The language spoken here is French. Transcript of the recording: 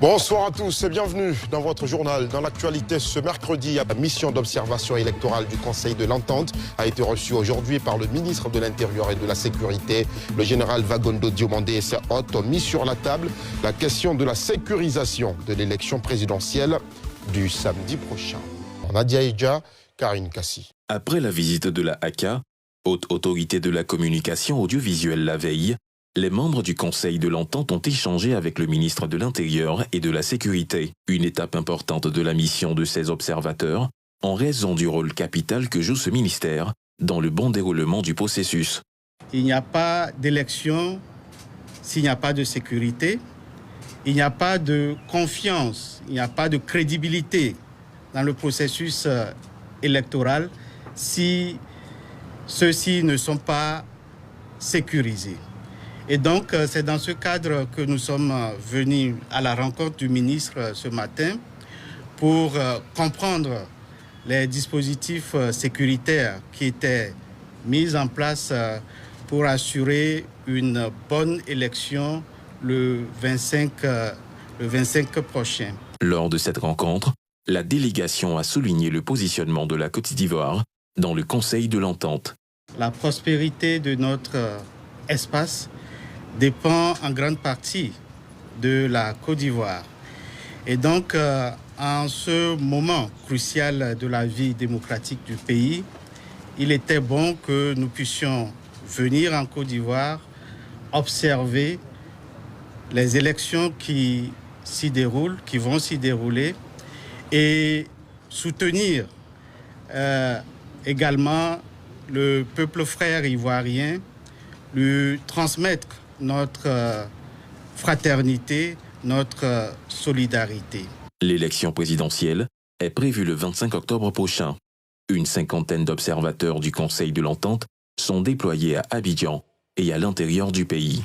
Bonsoir à tous et bienvenue dans votre journal. Dans l'actualité ce mercredi, la mission d'observation électorale du Conseil de l'Entente a été reçue aujourd'hui par le ministre de l'Intérieur et de la Sécurité. Le général Wagondo Diomandé et ses hôtes ont mis sur la table la question de la sécurisation de l'élection présidentielle du samedi prochain. Nadia Eja, Karine Kassi. Après la visite de la HACA, haute autorité de la communication audiovisuelle la veille, les membres du Conseil de l'Entente ont échangé avec le ministre de l'Intérieur et de la Sécurité, une étape importante de la mission de ces observateurs, en raison du rôle capital que joue ce ministère dans le bon déroulement du processus. Il n'y a pas d'élection s'il n'y a pas de sécurité, il n'y a pas de confiance, il n'y a pas de crédibilité dans le processus électoral si ceux-ci ne sont pas sécurisés. Et donc, c'est dans ce cadre que nous sommes venus à la rencontre du ministre ce matin pour comprendre les dispositifs sécuritaires qui étaient mis en place pour assurer une bonne élection le 25 prochain. Lors de cette rencontre, la délégation a souligné le positionnement de la Côte d'Ivoire dans le Conseil de l'Entente. La prospérité de notre espace dépend en grande partie de la Côte d'Ivoire. Et donc, en ce moment crucial de la vie démocratique du pays, il était bon que nous puissions venir en Côte d'Ivoire, observer les élections qui s'y déroulent, qui vont s'y dérouler, et soutenir également le peuple frère ivoirien, lui transmettre notre fraternité, notre solidarité. L'élection présidentielle est prévue le 25 octobre prochain. Une cinquantaine d'observateurs du Conseil de l'Entente sont déployés à Abidjan et à l'intérieur du pays.